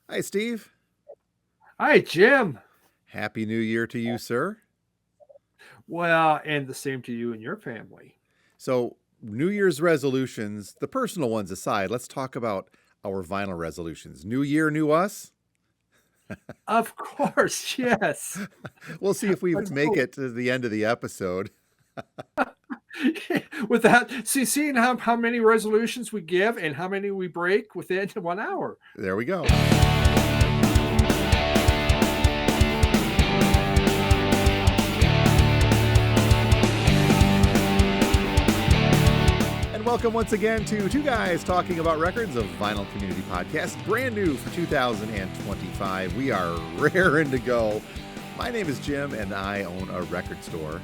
Hi, Steve. Hi, Jim. Happy New Year to you, sir. Well, and the same to you and your family. So, New Year's resolutions, the personal ones aside, let's talk about our vinyl resolutions. New year, new us. Of course, yes. We'll see if we Let's make go. it to the end of the episode. With that, seeing how many resolutions we give and how many we break within 1 hour. There we go. And welcome once again to Two Guys Talking About Records, of Vinyl Community Podcast, brand new for 2025. We are raring to go. My name is Jim, and I own a record store.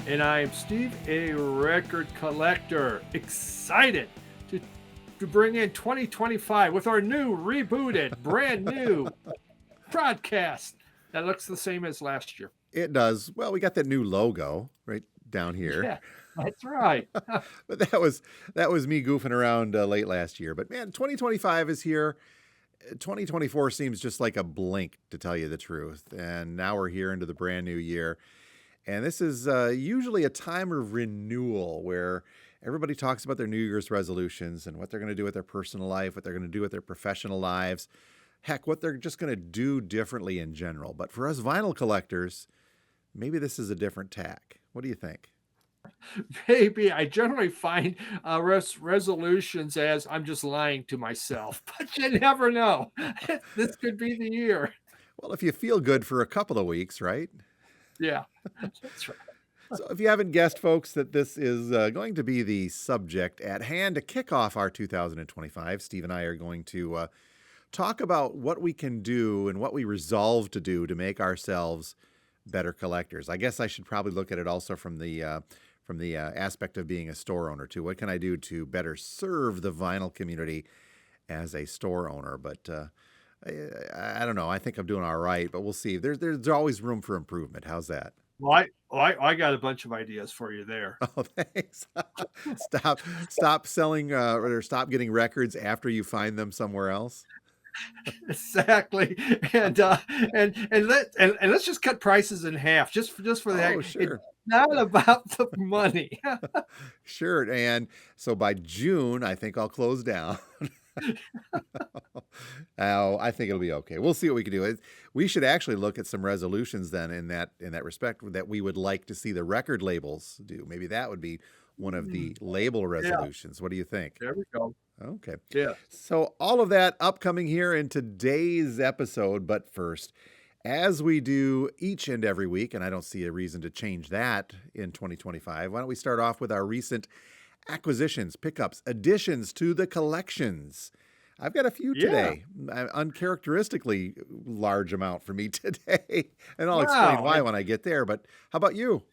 And I'm Steve, a record collector. Excited to bring in 2025 with our new, rebooted, brand new broadcast that looks the same as last year. It does. Well, we got that new logo right down here. Yeah, that's right. But that was me goofing around late last year. But man, 2025 is here. 2024 seems just like a blink, to tell you the truth. And now we're here into the brand new year. And this is usually a time of renewal where everybody talks about their New Year's resolutions and what they're going to do with their personal life, what they're going to do with their professional lives. Heck, what they're just going to do differently in general. But for us vinyl collectors, maybe this is a different tack. What do you think? Maybe I generally find resolutions as I'm just lying to myself, but you never know. This could be the year. Well, if you feel good for a couple of weeks, right? Yeah, that's right. So, if you haven't guessed, folks, that this is going to be the subject at hand to kick off our 2025, Steve and I are going to talk about what we can do and what we resolve to do to make ourselves better collectors. I guess I should probably look at it also from the aspect of being a store owner too. What can I do to better serve the vinyl community as a store owner? But I don't know. I think I'm doing all right, but we'll see. There's always room for improvement. How's that? Well, I got a bunch of ideas for you there. Oh, thanks. Stop selling or stop getting records after you find them somewhere else. Exactly, and let's just cut prices in half, just for the Oh, heck. It's sure. not about the money. Sure. And so by June, I think I'll close down. Oh, I think it'll be okay. We'll see what we can do. We should actually look at some resolutions then in that respect that we would like to see the record labels do. Maybe that would be one of the label Yeah, resolutions. What do you think? there we go. Okay. Yeah. So all of that upcoming here in today's episode, but first, as we do each and every week, and I don't see a reason to change that in 2025, why don't we start off with our recent acquisitions, pickups, additions to the collections? I've got a few Yeah. today, uncharacteristically large amount for me today, and I'll explain Wow. why when I get there. But how about you?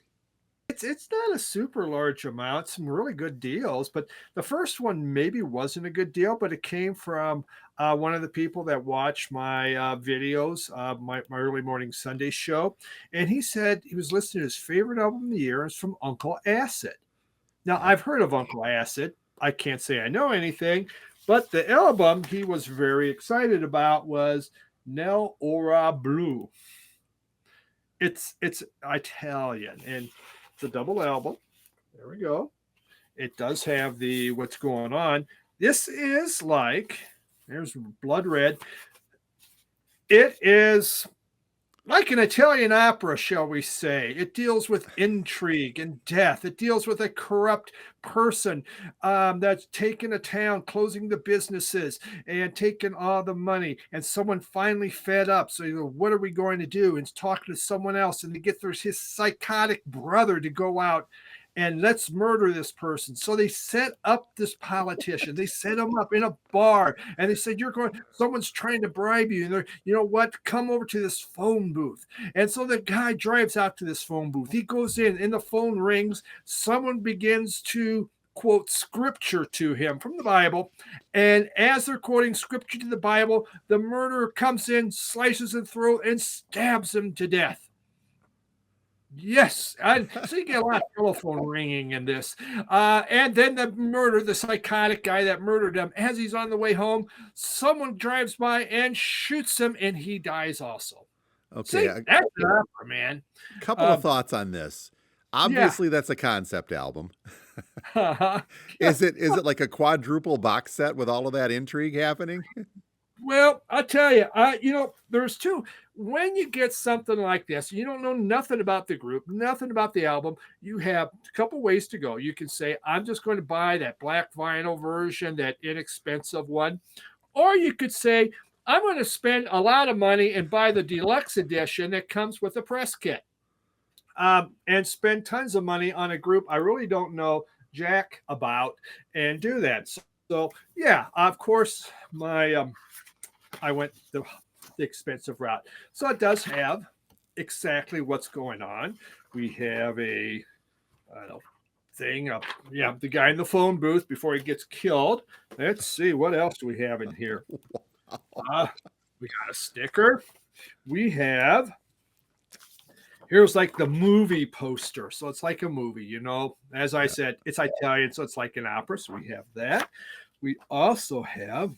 It's not a super large amount, some really good deals, but the first one maybe wasn't a good deal, but it came from one of the people that watch my videos, my early morning Sunday show, and he said he was listening to his favorite album of the year is from Uncle Acid. Now Yeah. I've heard of Uncle Acid. I can't say I know anything, but the album he was very excited about was Nel Ora Blue. It's Italian and it's a double album. There we go. It does have the what's going on. This is like there's blood red. It is like an Italian opera, shall we say. It deals with intrigue and death. It deals with a corrupt person that's taking a town, closing the businesses, and taking all the money. And someone finally fed up. So, what are we going to do? And talking to someone else, and they get his psychotic brother to go out and let's murder this person. So they set up this politician. They set him up in a bar and they said, someone's trying to bribe you. And they're, you know what? Come over to this phone booth. And so the guy drives out to this phone booth. He goes in and the phone rings. Someone begins to quote scripture to him from the Bible. And as they're quoting scripture to the Bible, the murderer comes in, slices his throat, and stabs him to death. Yes, and so you get a lot of telephone ringing in this. And then the psychotic guy that murdered him, as he's on the way home, someone drives by and shoots him, and he dies also. Okay, See, a that's an opera, man. couple of Um, thoughts on this. yeah. Obviously, that's a concept album. Is it like a quadruple box set with all of that intrigue happening? Well, I tell you, there's two. When you get something like this, you don't know nothing about the group, nothing about the album. You have a couple ways to go. You can say, I'm just going to buy that black vinyl version, that inexpensive one. Or you could say, I'm going to spend a lot of money and buy the deluxe edition that comes with a press kit, and spend tons of money on a group I really don't know jack about and do that. So yeah, of course, I went the expensive route. So it does have exactly what's going on. We have a I don't know, thing. Yeah, the guy in the phone booth before he gets killed. Let's see what else do we have in here. Uh, we got a sticker. We have here's like the movie poster. So it's like a movie, As I said, it's Italian, so it's like an opera. So we have that. We also have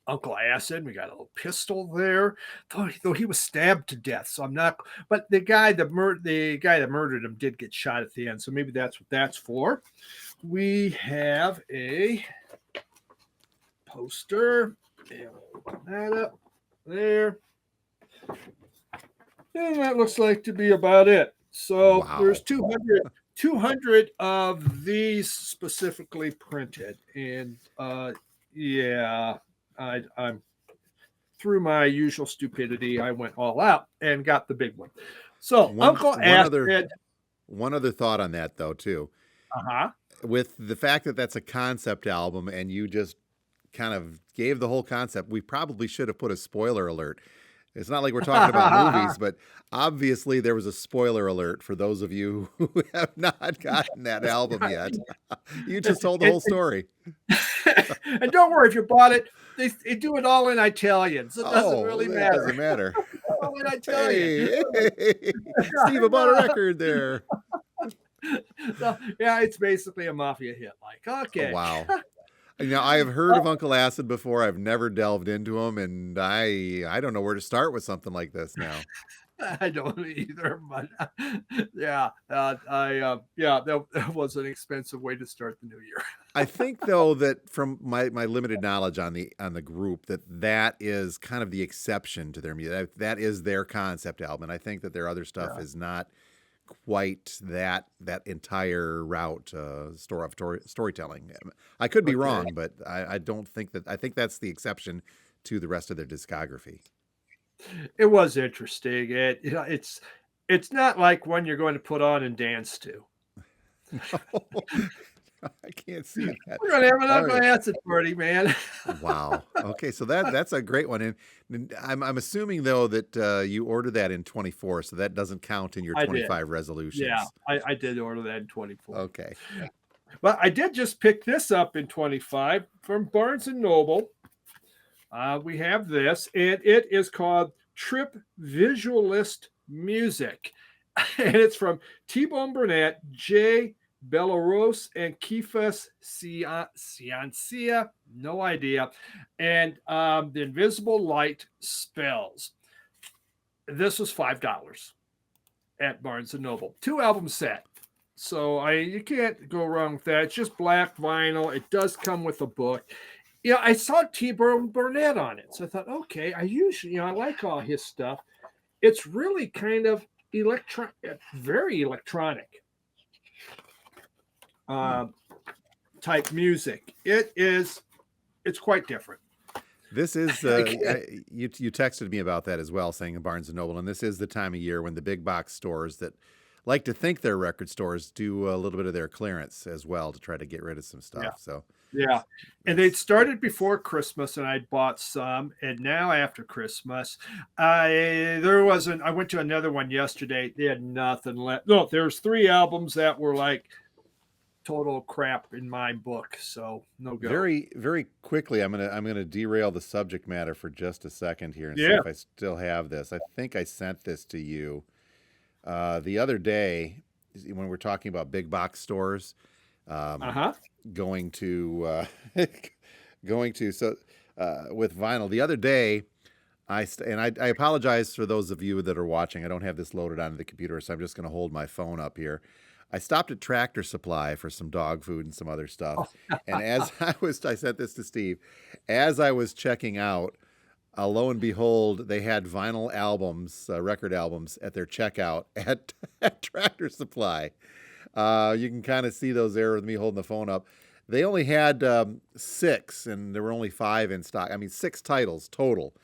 Uncle Acid. We got a little pistol there, though he was stabbed to death. So I'm not. But the guy that murdered him did get shot at the end. So maybe that's what that's for. We have a poster. And open that up there. And that looks like to be about it. So Wow. there's 200 of these specifically printed. And yeah, I'm through my usual stupidity. I went all out and got the big one. So One Uncle one other Acid. one other thought on that though too. Uh-huh. With the fact that that's a concept album and you just kind of gave the whole concept, we probably should have put a spoiler alert. It's not like we're talking about movies, but obviously there was a spoiler alert for those of you who have not gotten that album yet. You just told the whole story. And don't worry, if you bought it, they do it all in Italian, so it doesn't Oh, really that matter. doesn't matter. All in Italian. Hey, Steve, about a record there. So, yeah, it's basically a mafia hit. Like, Oh, okay. wow. I have heard of Uncle Acid before. I've never delved into him, and I don't know where to start with something like this now. I don't either, but yeah, that was an expensive way to start the new year. I think though that from my limited knowledge on the group that is kind of the exception to their music. That is their concept album, and I think that their other stuff Yeah. is not quite that entire route storytelling. I could be Okay. wrong, but I don't think that. I think that's the exception to the rest of their discography. It was interesting. It's not like one you're going to put on and dance to. No, I can't see that. We're gonna have an All Uncle right. Acid party, man. Wow. Okay, so that's a great one, and I'm assuming though that you ordered that in 24, so that doesn't count in your I did. 25 Yeah, resolutions. I did order that in 24. Okay. But I did just pick this up in 25 from Barnes and Noble. We have this, and it is called Trip Visualist Music. And it's from T-Bone Burnett, Jay Belarus, and Kefas Ciancia, no idea, and The Invisible Light Spells. This was $5 at Barnes & Noble. 2-album set. So you can't go wrong with that. It's just black vinyl. It does come with a book. I saw T-Bone Burnett on it. So I thought, okay, I like all his stuff. It's really kind of very electronic type music. It's quite different. This is you texted me about that as well, saying Barnes and Noble, and this is the time of year when the big box stores that like to think they're record stores do a little bit of their clearance as well to try to get rid of some stuff. Yeah. So yeah, and they'd started before Christmas, and I bought some, and now after Christmas, I went to another one yesterday. They had nothing left. No, there's 3 albums that were like total crap in my book, so no go. very, very quickly, I'm gonna derail the subject matter for just a second here and see Yeah. if I still have this. I think I sent this to you. The other day, when we're talking about big box stores, um, Uh-huh. going to going to with vinyl. The other day, I apologize for those of you that are watching. I don't have this loaded onto the computer, so I'm just going to hold my phone up here. I stopped at Tractor Supply for some dog food and some other stuff. And as I sent this to Steve, as I was checking out, lo and behold, they had vinyl albums, record albums at their checkout at Tractor Supply. You can kind of see those there with me holding the phone up. They only had 6, and there were only 5 in stock. I mean, 6 titles total,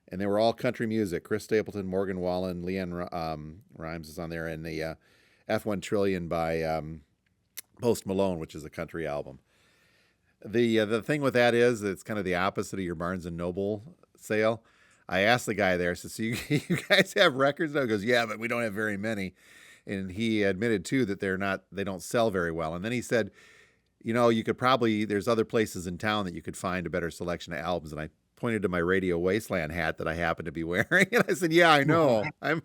and they were all country music. Chris Stapleton, Morgan Wallen, Leanne Rhymes is on there, and the F1 Trillion by Post Malone, which is a country album. The thing with that is it's kind of the opposite of your Barnes and Noble sale. I asked the guy there, so you guys have records? And he goes, yeah, but we don't have very many. And he admitted too that they don't sell very well. And then he said, you could probably, there's other places in town that you could find a better selection of albums. And I pointed to my Radio Wasteland hat that I happen to be wearing. And I said, yeah, I know. I'm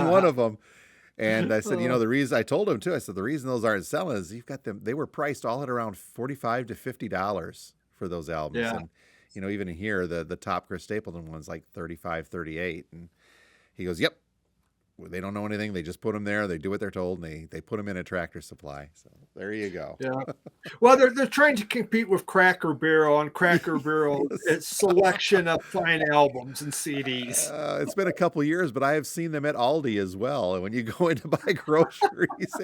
one of them. And I said, the reason, I told him too, I said, the reason those aren't selling is you've got them, they were priced all at around $45 to $50 for those albums. Yeah. And, even in here, the top Chris Stapleton one's like 35, 38. And he goes, yep, they don't know anything. They just put them there. They do what they're told, and they put them in a Tractor Supply. So there you go. Yeah. Well, they're trying to compete with Cracker Barrel on Cracker Barrel its selection of fine albums and CDs. It's been a couple years, but I have seen them at Aldi as well. And when you go in to buy groceries,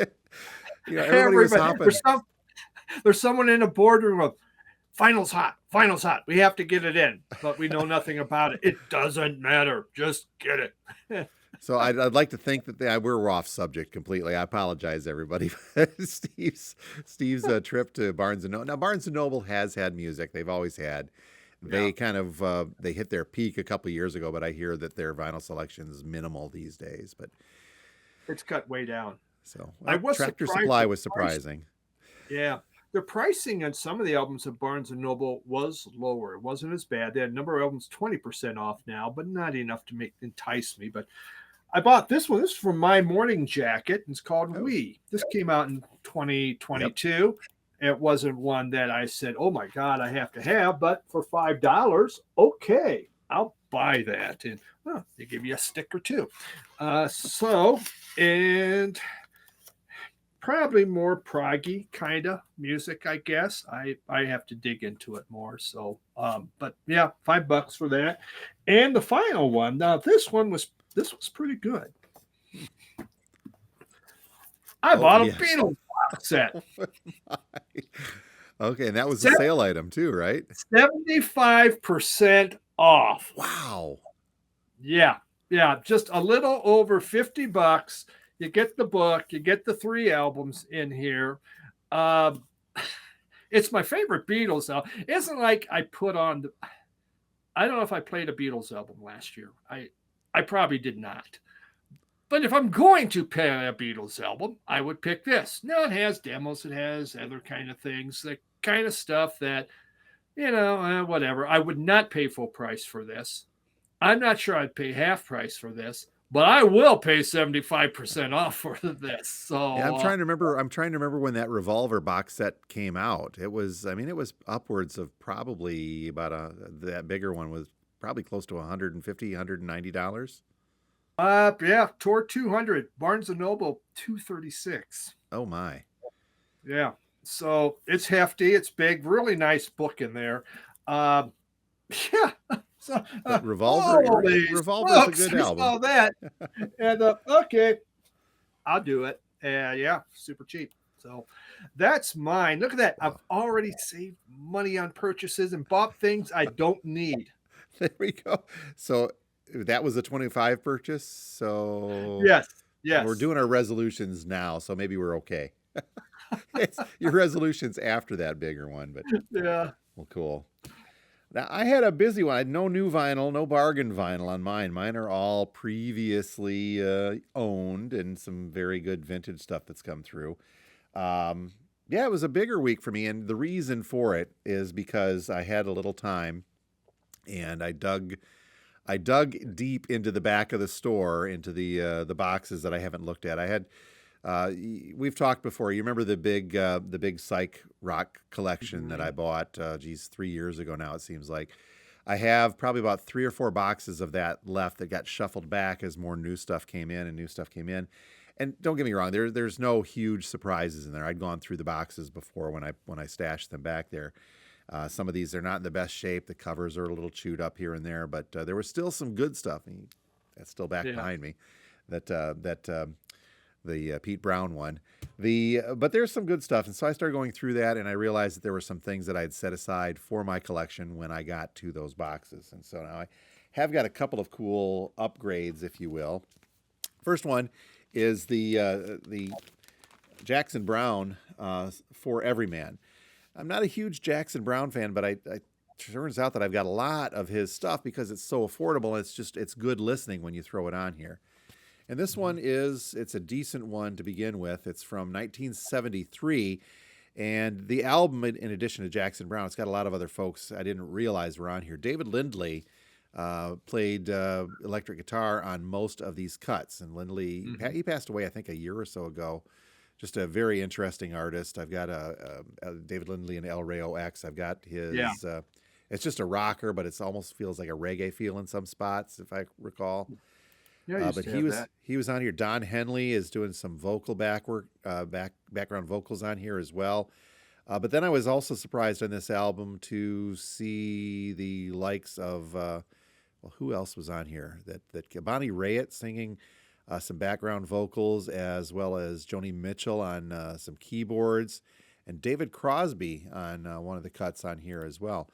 everybody was hopping. There's someone in a boardroom of finals hot. We have to get it in, but we know nothing about it. It doesn't matter. Just get it. So I'd like to think that we're off subject completely. I apologize, everybody. Steve's trip to Barnes and Noble. Now, Barnes and Noble has had music. They've always had. They kind of they hit their peak a couple years ago, but I hear that their vinyl selection is minimal these days. But it's cut way down. So Tractor Supply was surprising. Yeah. The pricing on some of the albums of Barnes & Noble was lower. It wasn't as bad. They had a number of albums 20% off now, but not enough to entice me. But I bought this one. This is from My Morning Jacket. It's called We. This came out in 2022. Yep. It wasn't one that I said, oh, my God, I have to have. But for $5, okay, I'll buy that. And they give you a sticker, too. And probably more proggy kind of music, I guess. I have to dig into it more. So, but yeah, $5 for that. And the final one. Now, this was pretty good. I bought a Beatles box set. Okay, and that was a sale item too, right? 75% off. Wow. Yeah, just a little over $50. You get the book, you get the 3 albums in here. It's my favorite Beatles album. It isn't like I put on I don't know if I played a Beatles album last year. I probably did not. But if I'm going to play a Beatles album, I would pick this. Now, it has demos, it has other kind of things, the kind of stuff that, whatever. I would not pay full price for this. I'm not sure I'd pay half price for this. But I will pay 75% off for this. So yeah, I'm trying to remember when that Revolver box set came out. It was upwards of probably about that bigger one was probably close to $150, $190. Yeah, Tour 200, Barnes and Noble 236. Oh my. Yeah. So it's hefty, it's big, really nice book in there. Yeah. So, Revolver's a good album. All that, and okay, I'll do it. Yeah, super cheap. So that's mine. Look at that. I've already saved money on purchases and bought things I don't need. There we go. So that was a 25 purchase. So yes, we're doing our resolutions now, so maybe we're okay. It's your resolutions after that bigger one, but yeah. Well, cool. Now, I had a busy one. I had no new vinyl, no bargain vinyl on mine. Mine are all previously owned and some very good vintage stuff that's come through. It was a bigger week for me, and the reason for it is because I had a little time, and I dug I dug deep into the back of the store, into the boxes that I haven't looked at. I had we've talked before. You remember the big psych rock collection that I bought? 3 years ago now. It seems like I have probably about 3 or 4 boxes of that left that got shuffled back as more new stuff came in and new stuff came in. And don't get me wrong, there's no huge surprises in there. I'd gone through the boxes before when I stashed them back there. Some of these are not in the best shape. The covers are a little chewed up here and there, but there was still some good stuff. That's still back Yeah. behind me. The Pete Brown one. But there's some good stuff, and so I started going through that, and I realized that there were some things that I'd set aside for my collection when I got to those boxes, and so now I have got a couple of cool upgrades, if you will. First one is the Jackson Browne For Everyman. I'm not a huge Jackson Browne fan, but I turns out that I've got a lot of his stuff because it's so affordable. It's good listening when you throw it on here. And this one it's a decent one to begin with. It's from 1973. And the album, in addition to Jackson Browne, it's got a lot of other folks I didn't realize were on here. David Lindley played electric guitar on most of these cuts. And Lindley, he passed away, I think, a year or so ago. Just a very interesting artist. I've got a David Lindley and El Rayo X. I've got his, it's just a rocker, but it almost feels like a reggae feel in some spots, if I recall. Yeah, But he was on here. Don Henley is doing some vocal background vocals on here as well. But then I was also surprised on this album to see the likes of who else was on here? That Bonnie Raitt singing some background vocals, as well as Joni Mitchell on some keyboards, and David Crosby on one of the cuts on here as well.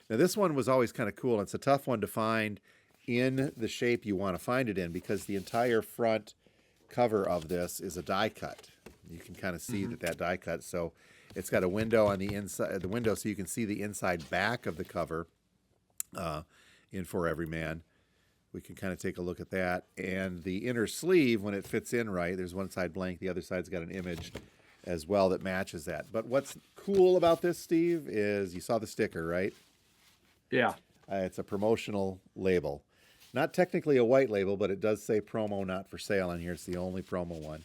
Now this one was always kind of cool. It's a tough one to find in the shape you want to find it in, because the entire front cover of this is a die cut. You can kind of see that die cut. So it's got a window on the inside, the window, so you can see the inside back of the cover in For Everyman. We can kind of take a look at that. And the inner sleeve, when it fits in right, there's one side blank, the other side's got an image as well that matches that. But what's cool about this, Steve, is you saw the sticker, right? Yeah. It's a promotional label. Not technically a white label, but it does say promo not for sale on here. It's the only promo one.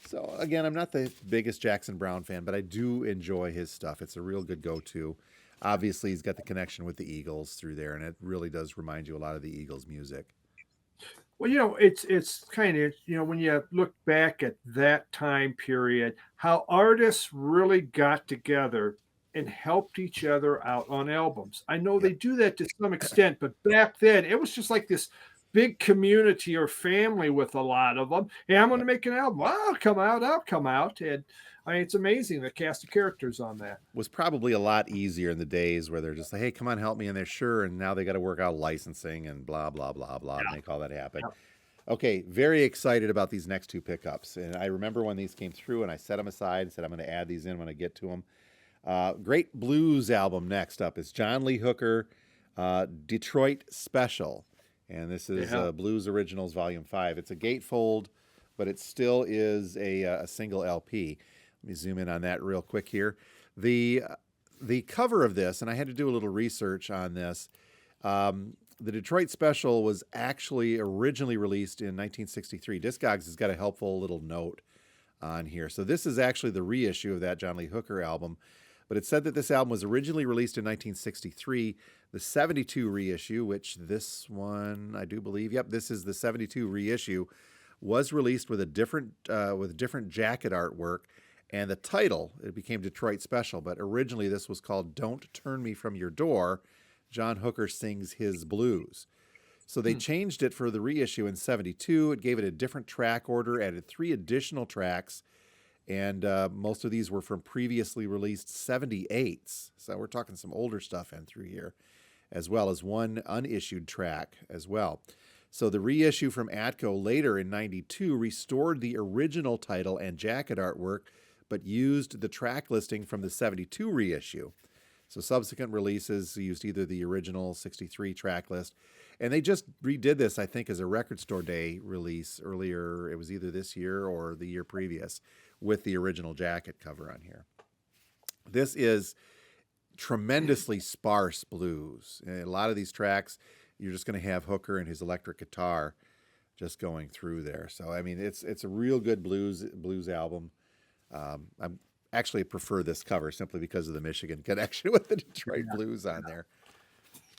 So, again, I'm not the biggest Jackson Browne fan, but I do enjoy his stuff. It's a real good go-to. Obviously, he's got the connection with the Eagles through there, and it really does remind you a lot of the Eagles' music. Well, it's kind of, when you look back at that time period, how artists really got together and helped each other out on albums. I know they do that to some extent, but back then it was just like this big community or family with a lot of them. Hey, I'm going to make an album. I'll come out. And I mean, it's amazing the cast of characters on that. Was probably a lot easier in the days where they're just like, hey, come on, help me. And they're sure. And now they got to work out licensing and blah, blah, blah, blah, to make all that happen. Yeah. Okay, very excited about these next two pickups. And I remember when these came through and I set them aside and said, I'm going to add these in when I get to them. Great blues album next up is John Lee Hooker, Detroit Special. And this is Blues Originals Volume 5. It's a gatefold, but it still is a single LP. Let me zoom in on that real quick here. The cover of this, and I had to do a little research on this, the Detroit Special was actually originally released in 1963. Discogs has got a helpful little note on here. So this is actually the reissue of that John Lee Hooker album. But it said that this album was originally released in 1963. The 72 reissue, which this one, I do believe, this is the 72 reissue, was released with different jacket artwork. And the title, it became Detroit Special. But originally this was called Don't Turn Me From Your Door. John Hooker Sings His Blues. So they changed it for the reissue in 72. It gave it a different track order, added 3 additional tracks. And most of these were from previously released 78s. So we're talking some older stuff in through here, as well as one unissued track as well. So the reissue from Atco later in 92 restored the original title and jacket artwork, but used the track listing from the 72 reissue. So subsequent releases used either the original 63 track list, and they just redid this, I think, as a Record Store Day release earlier. It was either this year or the year previous, with the original jacket cover on here. This is tremendously sparse blues. And a lot of these tracks, you're just going to have Hooker and his electric guitar just going through there. So I mean, it's a real good blues album. I'm actually prefer this cover simply because of the Michigan connection with the Detroit Blues on there.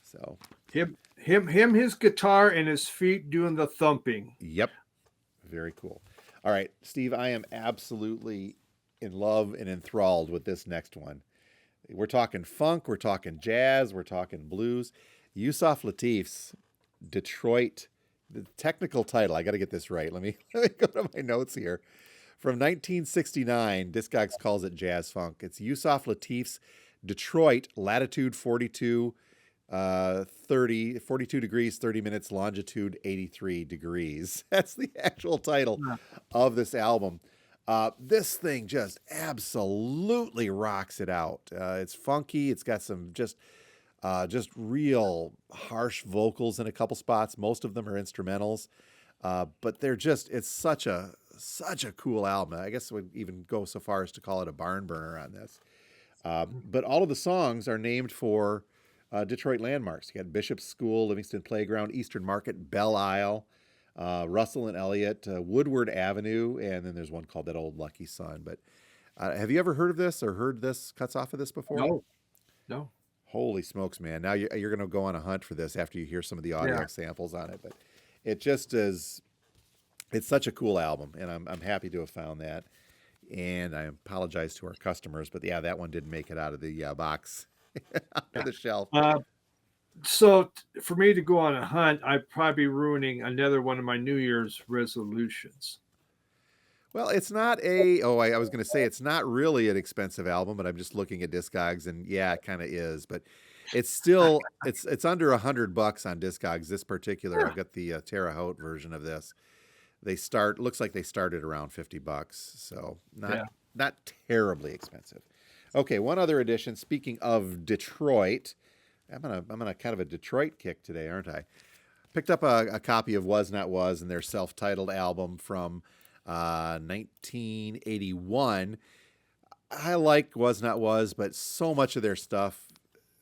So his guitar and his feet doing the thumping. yep, very cool. All right, Steve, I am absolutely in love and enthralled with this next one. We're talking funk, we're talking jazz, we're talking blues. Yusuf Lateef's Detroit, the technical title, I got to get this right. Let me go to my notes here. From 1969, Discogs calls it jazz funk. It's Yusuf Lateef's Detroit, latitude 42, 42 degrees, 30 minutes, longitude 83 degrees. That's the actual title of this album. This thing just absolutely rocks it out. It's funky. It's got some just real harsh vocals in a couple spots. Most of them are instrumentals, but it's such a cool album. I guess I would even go so far as to call it a barn burner on this. But all of the songs are named for Detroit landmarks. You got Bishop's School, Livingston Playground, Eastern Market, Belle Isle, Russell and Elliott, Woodward Avenue, and then there's one called That Old Lucky Son. But have you ever heard of this or heard this cuts off of this before? No. Holy smokes, man. Now you're going to go on a hunt for this after you hear some of the audio samples on it. But it just is, it's such a cool album, and I'm happy to have found that. And I apologize to our customers, but yeah, that one didn't make it out of the box, out of the shelf. So for me to go on a hunt, I'd probably be ruining another one of my New Year's resolutions. Well, it's not I was going to say it's not really an expensive album, but I'm just looking at Discogs and yeah, it kind of is, but it's still, it's under $100 on Discogs. This particular, I've got the Terre Haute version of this. Looks like they started around $50. So not terribly expensive. Okay. One other edition. Speaking of Detroit, I'm on a kind of a Detroit kick today, aren't I? Picked up a copy of Was Not Was and their self-titled album from 1981. I like Was Not Was, but so much of their stuff,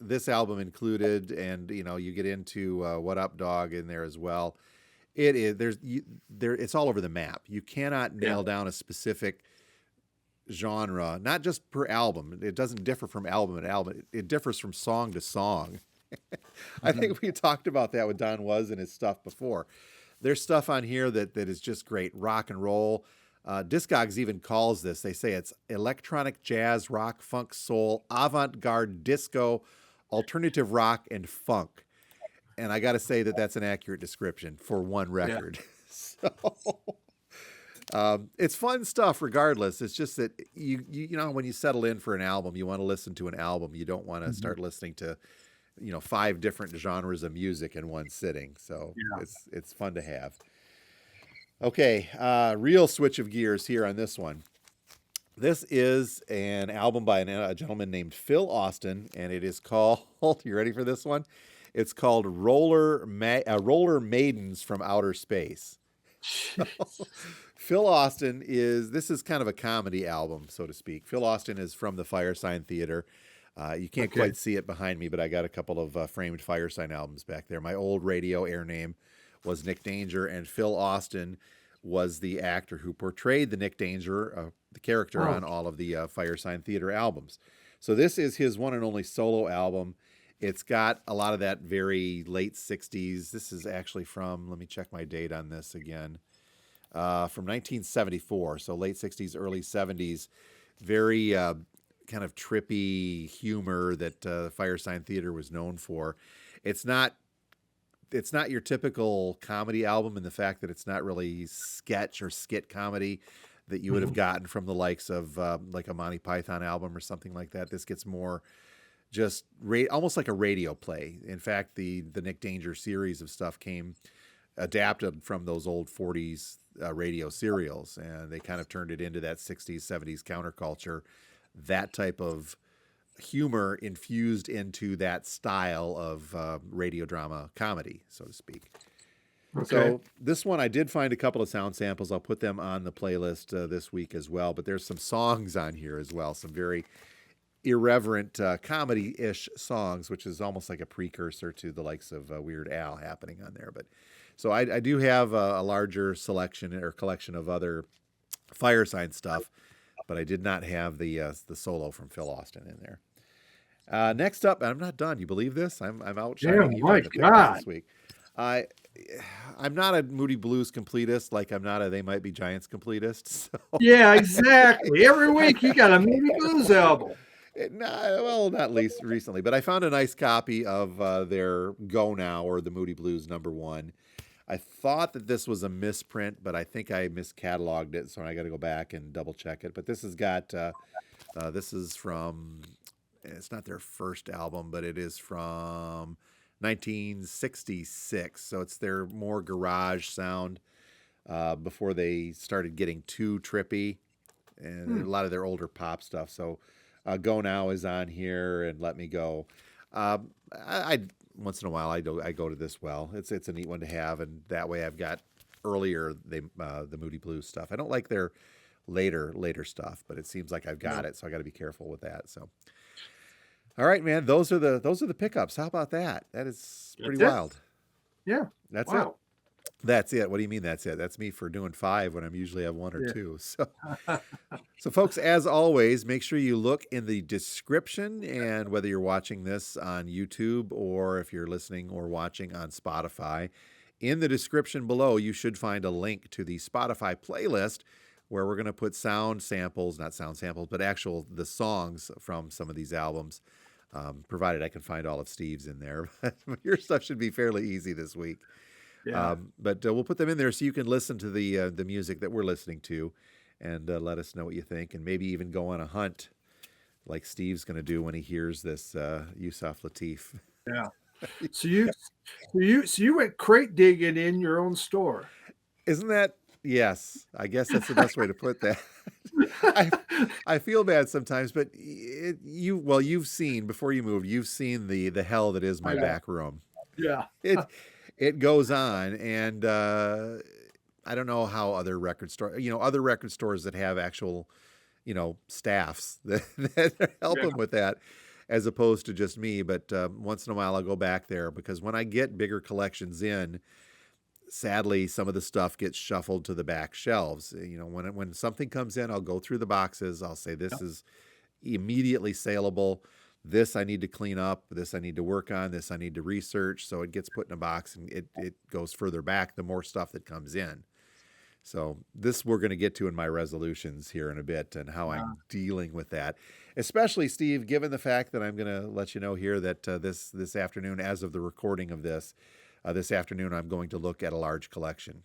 this album included, and you get into What Up Dog in there as well. It's all over the map. You cannot nail down a specific genre, not just per album. It doesn't differ from album to album. It differs from song to song. I think we talked about that with Don Was and his stuff before. There's stuff on here that is just great. Rock and roll. Discogs even calls this, they say it's electronic jazz, rock, funk, soul, avant-garde, disco, alternative rock, and funk. And I got to say that that's an accurate description for one record. So it's fun stuff regardless. It's just that you know, when you settle in for an album, you want to listen to an album. You don't want to start listening to 5 different genres of music in one sitting. So it's fun to have. Okay, real switch of gears here on this one. This is an album by a gentleman named Phil Austin, and it is called, you ready for this one? It's called Roller Maidens from Outer Space. Phil Austin this is kind of a comedy album, so to speak. Phil Austin is from the Firesign Theater. You can't quite see it behind me, but I got a couple of framed Firesign albums back there. My old radio air name was Nick Danger, and Phil Austin was the actor who portrayed the Nick Danger, the character on all of the Firesign Theater albums. So this is his one and only solo album. It's got a lot of that very late 60s. This is actually from, let me check my date on this again, from 1974. So late 60s, early 70s. Very kind of trippy humor that Firesign Theater was known for. It's not your typical comedy album in the fact that it's not really sketch or skit comedy that you would have gotten from the likes of like a Monty Python album or something like that. This gets more just almost like a radio play. In fact, the Nick Danger series of stuff came adapted from those old 40s radio serials, and they kind of turned it into that 60s, 70s counterculture, that type of humor infused into that style of radio drama comedy, so to speak. Okay. So this one, I did find a couple of sound samples. I'll put them on the playlist this week as well, but there's some songs on here as well, some very irreverent comedy-ish songs, which is almost like a precursor to the likes of Weird Al happening on there. But so I do have a larger selection or collection of other Firesign stuff, but I did not have the solo from Phil Austin in there. Next up, and I'm not done. You believe this? I'm Yeah, outshining you my on the pickups God. this week. I I'm not a Moody Blues completist, like I'm not a They Might Be Giants completist. So Yeah, exactly. Every week you got a Moody Blues album. well, not least recently, but I found a nice copy of their Go Now or the Moody Blues #1. I thought that this was a misprint, but I think I miscatalogued it, so I got to go back and double check it. But this has got this is from, it's not their first album, but it is from 1966, so it's their more garage sound before they started getting too trippy, and a lot of their older pop stuff. So Go Now is on here, and Let Me Go. I once in a while I go to this well. It's a neat one to have, and that way I've got earlier the Moody Blues stuff. I don't like their later stuff, but it seems like I've got it, so I got to be careful with that. So, all right, man, those are the pickups. How about that? That is pretty wild. Yeah, That's wow. it. That's it. What do you mean that's it? That's me for doing 5 when I'm usually have 1 or 2. So folks, as always, make sure you look in the description, and whether you're watching this on YouTube or if you're listening or watching on Spotify, in the description below, you should find a link to the Spotify playlist where we're going to put not sound samples, but the songs from some of these albums, provided I can find all of Steve's in there. Your stuff should be fairly easy this week. Yeah. But we'll put them in there so you can listen to the music that we're listening to, and let us know what you think, and maybe even go on a hunt like Steve's going to do when he hears this Yusuf Lateef. Yeah. So you went crate digging in your own store. Isn't that? Yes, I guess that's the best way to put that. I feel bad sometimes, but you've seen before you moved, you've seen the hell that is my back room. Yeah. It goes on, and I don't know how other record stores that have actual, staffs that help them with that, as opposed to just me. But once in a while I'll go back there, because when I get bigger collections in, sadly, some of the stuff gets shuffled to the back shelves. When something comes in, I'll go through the boxes. I'll say, this is immediately saleable. This I need to clean up. This I need to work on. This I need to research. So it gets put in a box, and it goes further back the more stuff that comes in. So this we're going to get to in my resolutions here in a bit, and how I'm dealing with that. Especially, Steve, given the fact that I'm going to let you know here that this afternoon, as of the recording of this afternoon, I'm going to look at a large collection.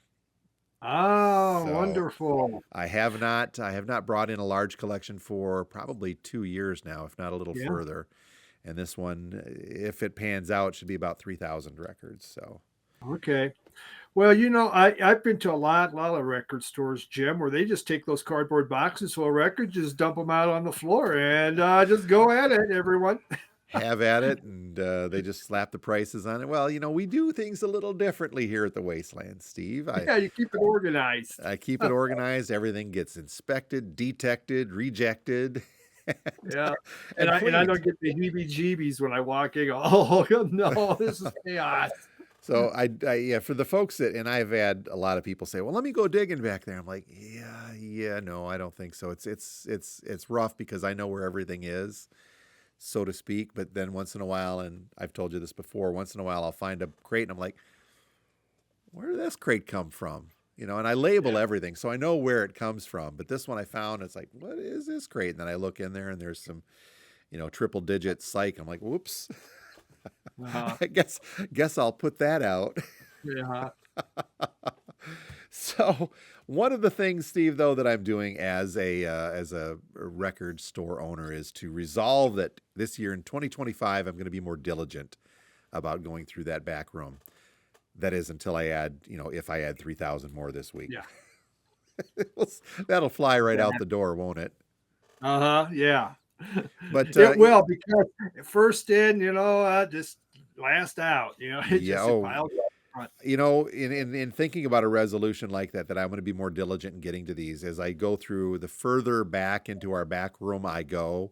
Oh, So, wonderful. I have not brought in a large collection for probably 2 years now, if not a little further. And this one, if it pans out, should be about 3,000 records. So, Okay. Well, I've been to a lot of record stores, Jim, where they just take those cardboard boxes full of records, just dump them out on the floor, and just go at it, everyone. have at it, and they just slap the prices on it. Well, we do things a little differently here at the Wasteland, Steve. Yeah, you keep it organized. I keep it organized. Everything gets inspected, detected, rejected. Yeah. And I don't get the heebie-jeebies when I walk in. Oh, no, this is chaos. So for the folks that, and I've had a lot of people say, well, let me go digging back there. I'm like, no, I don't think so. It's rough, because I know where everything is, so to speak. But then once in a while, and I've told you this before, once in a while I'll find a crate, and I'm like, where did this crate come from? And I label everything, so I know where it comes from. But this one I found, it's like, what is this crate? And then I look in there, and there's some, triple digit psych. I'm like, whoops. I guess I'll put that out. Yeah. So one of the things, Steve, though, that I'm doing as a record store owner is to resolve that this year in 2025, I'm going to be more diligent about going through that back room. That is, until I add, if I add 3,000 more this week. Yeah. That'll fly right out the door, won't it? Yeah. But it will, because first in, just last out. It just piles up. In thinking about a resolution like that I'm going to be more diligent in getting to these as I go through. The further back into our back room I go,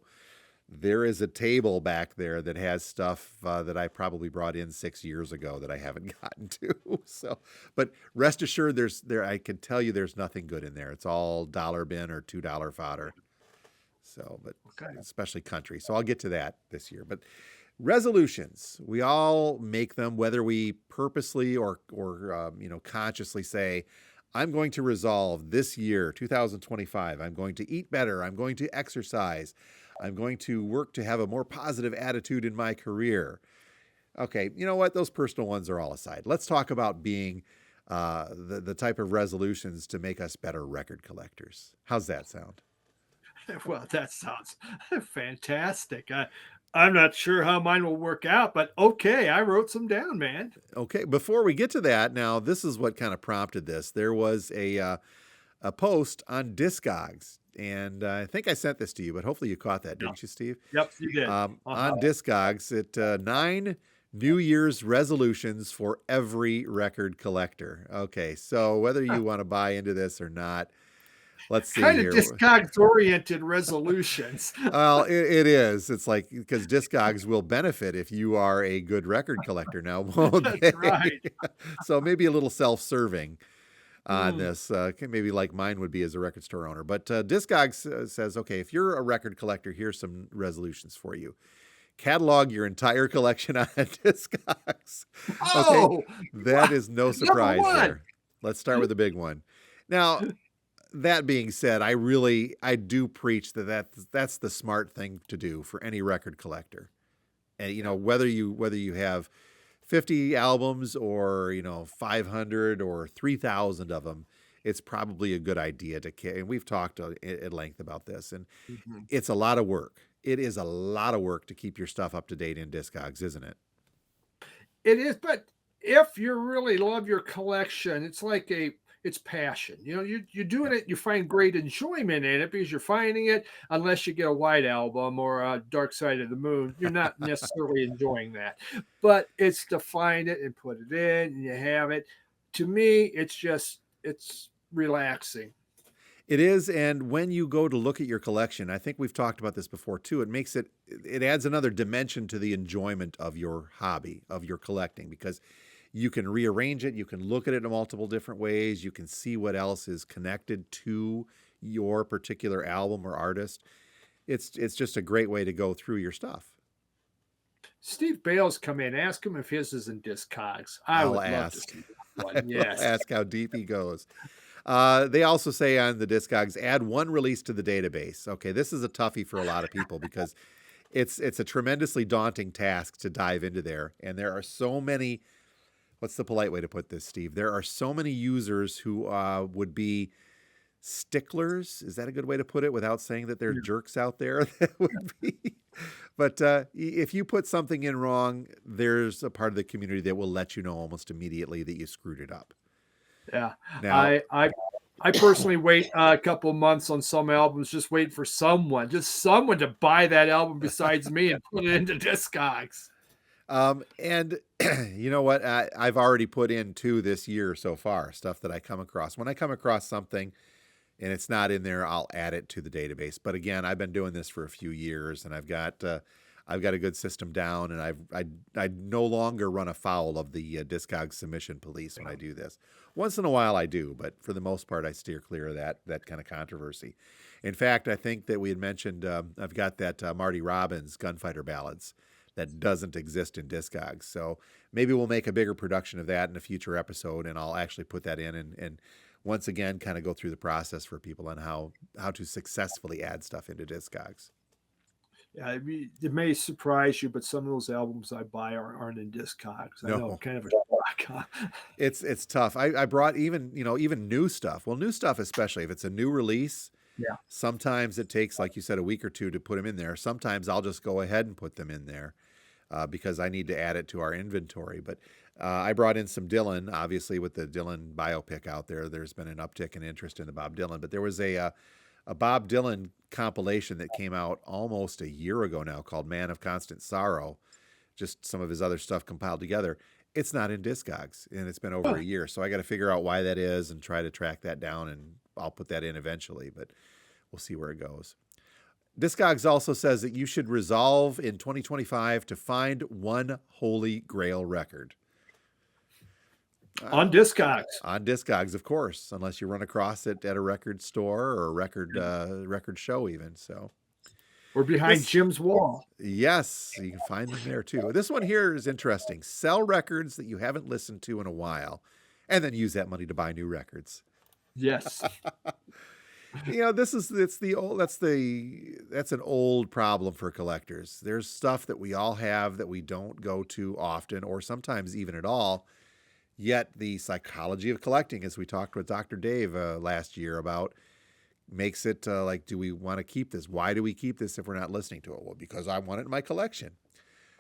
there is a table back there that has stuff that I probably brought in 6 years ago that I haven't gotten to. So, but rest assured, I can tell you there's nothing good in there. It's all dollar bin or $2 fodder. So, but Okay. especially country. So I'll get to that this year. But resolutions, we all make them, whether we purposely or consciously say, I'm going to resolve this year, 2025. I'm going to eat better. I'm going to exercise. I'm going to work to have a more positive attitude in my career. Okay, you know what? Those personal ones are all aside. Let's talk about being the type of resolutions to make us better record collectors. How's that sound? Well, that sounds fantastic. I'm not sure how mine will work out, but okay, I wrote some down, man. Okay, before we get to that, now this is what kind of prompted this. There was a post on Discogs, and I think I sent this to you, but hopefully you caught that, Yeah. didn't you, Steve? Yep, you did. On Discogs, it 9 New Year's resolutions for every record collector. Okay, so whether you want to buy into this or not, let's see Kind of here. Discogs oriented resolutions. Well, it is. It's like because Discogs will benefit if you are a good record collector now, won't That's they? right. So maybe a little self-serving on Mm, this, maybe like mine would be as a record store owner. But Discogs says, okay, if you're a record collector, here's some resolutions for you. Catalog your entire collection on Discogs. Okay, oh, that is no number surprise one. there. Let's start with the big one. Now, that being said, I do preach that's the smart thing to do for any record collector. And Yeah. whether you have 50 albums or 500 or 3,000 of them, it's probably a good idea and we've talked at length about this, and Mhm. it's a lot of work. It is a lot of work to keep your stuff up to date in Discogs, isn't it? It is, but if you really love your collection, it's passion. You know, you're doing it, you find great enjoyment in it because you're finding it. Unless you get a White Album or a Dark Side of the Moon, you're not necessarily enjoying that. But it's to find it and put it in, and you have it. To me, it's relaxing. It is, and when you go to look at your collection, I think we've talked about this before too. It adds another dimension to the enjoyment of your hobby, of your collecting, because you can rearrange it, you can look at it in multiple different ways, you can see what else is connected to your particular album or artist. It's just a great way to go through your stuff. Steve Bale's come in. Ask him if his is in Discogs. I I'll would love to ask. see that I one. will Yes. ask how deep he goes. They also say on the Discogs, add one release to the database. Okay, this is a toughie for a lot of people because it's a tremendously daunting task to dive into there, and there are so many. What's the polite way to put this, Steve? There are so many users who would be sticklers. Is that a good way to put it without saying that there are Yeah. jerks out there that would be? But if you put something in wrong, there's a part of the community that will let you know almost immediately that you screwed it up. Yeah. Now, I personally wait a couple months on some albums, just wait for just someone to buy that album besides me and put it into Discogs. and you know what? I've already put in two this year so far, stuff that I come across. When I come across something and it's not in there, I'll add it to the database. But again, I've been doing this for a few years, and I've got a good system down, and I no longer run afoul of the Discogs submission police when I do this. Once in a while, I do, but for the most part, I steer clear of that kind of controversy. In fact, I think that we had mentioned I've got that Marty Robbins Gunfighter Ballads that doesn't exist in Discogs. So maybe we'll make a bigger production of that in a future episode, and I'll actually put that in and once again kind of go through the process for people on how to successfully add stuff into Discogs. Yeah, it may surprise you, but some of those albums I buy aren't in Discogs. I know, No, kind of a shock. Huh? it's tough. I brought even new stuff. Well, new stuff, especially if it's a new release, Yeah. sometimes it takes, like you said, a week or two to put them in there. Sometimes I'll just go ahead and put them in there because I need to add it to our inventory. But I brought in some Dylan, obviously with the Dylan biopic out there. There's been an uptick in interest in the Bob Dylan, but there was a Bob Dylan compilation that came out almost a year ago now called Man of Constant Sorrow. Just some of his other stuff compiled together. It's not in Discogs, and it's been over a year. So I got to figure out why that is and try to track that down, and I'll put that in eventually, but we'll see where it goes. Discogs also says that you should resolve in 2025 to find one Holy Grail record. On Discogs. On Discogs, of course, unless you run across it at a record store or a record show even. So, or behind Jim's wall. Yes, you can find them there too. This one here is interesting. Sell records that you haven't listened to in a while, and then use that money to buy new records. Yes. That's an old problem for collectors. There's stuff that we all have that we don't go to often, or sometimes even at all. Yet the psychology of collecting, as we talked with Dr. Dave last year about, makes it like, do we want to keep this? Why do we keep this if we're not listening to it? Well, because I want it in my collection.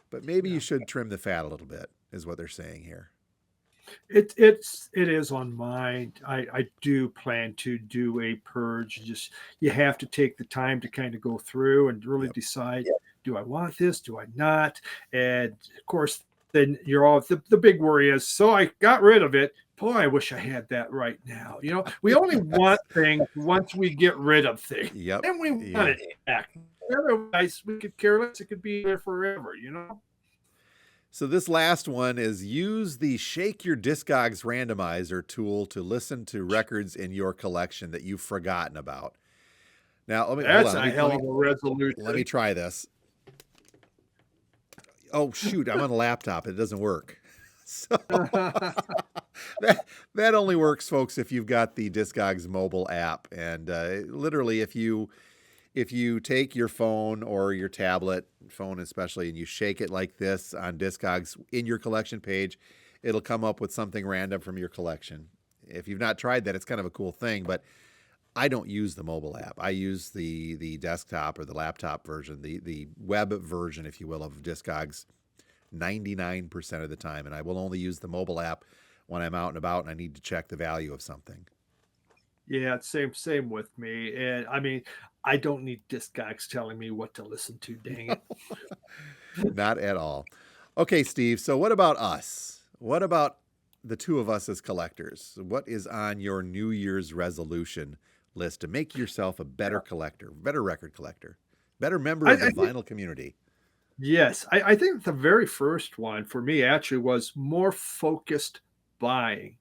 But maybe you should trim the fat a little bit, is what they're saying here. It is on mine. I do plan to do a purge. Just, you have to take the time to kind of go through and really decide, do I want this? Do I not? And of course, then you're all, the big worry is, so I got rid of it. Boy, I wish I had that right now. We only want things once we get rid of things. Yep. Then we want it back. Otherwise, we could care less. It could be there forever, So this last one is, use the Shake Your Discogs randomizer tool to listen to records in your collection that you've forgotten about. Now, that's a hell of a resolution. Let me try this. Oh, shoot, I'm on a laptop. It doesn't work. So that only works, folks, if you've got the Discogs mobile app. And literally, if you take your phone or your tablet, phone especially, and you shake it like this on Discogs in your collection page, it'll come up with something random from your collection. If you've not tried that, it's kind of a cool thing, but I don't use the mobile app. I use the desktop or the laptop version, the web version, if you will, of Discogs 99% of the time. And I will only use the mobile app when I'm out and about and I need to check the value of something. Yeah, same with me. And I mean, I don't need Discogs telling me what to listen to, dang it. Not at all. Okay, Steve, so what about us? What about the two of us as collectors? What is on your New Year's resolution list to make yourself a better collector, better record collector, better member of the vinyl community? Yes, I think the very first one for me actually was more focused buying.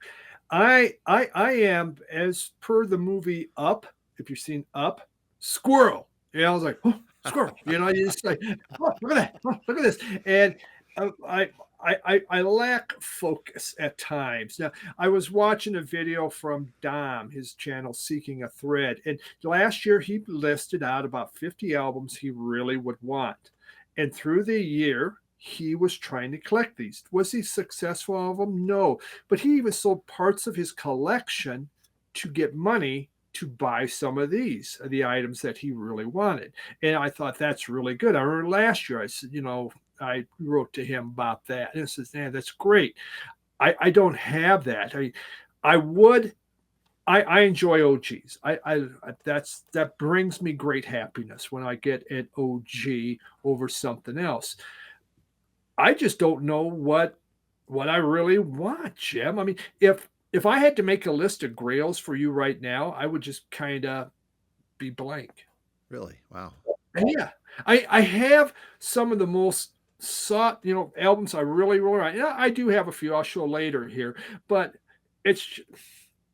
I am, as per the movie Up, if you've seen Up, squirrel. I was like, oh, squirrel. You just like, oh, look at that, oh, look at this. And I lack focus at times. Now, I was watching a video from Dom, his channel Seeking a Thread, and last year he listed out about 50 albums he really would want. And through the year, he was trying to collect these. Was he successful of them? No. But he even sold parts of his collection to get money to buy some of these, the items that he really wanted. And I thought that's really good. I remember last year I said, I wrote to him about that. And he says, man, that's great. I don't have that. I enjoy OGs. That brings me great happiness when I get an OG over something else. I just don't know what I really want, Jim. I mean, if I had to make a list of grails for you right now, I would just kind of be blank. Really? Wow. Yeah. I have some of the most sought, albums I really like. Yeah, I do have a few I'll show later here, but it's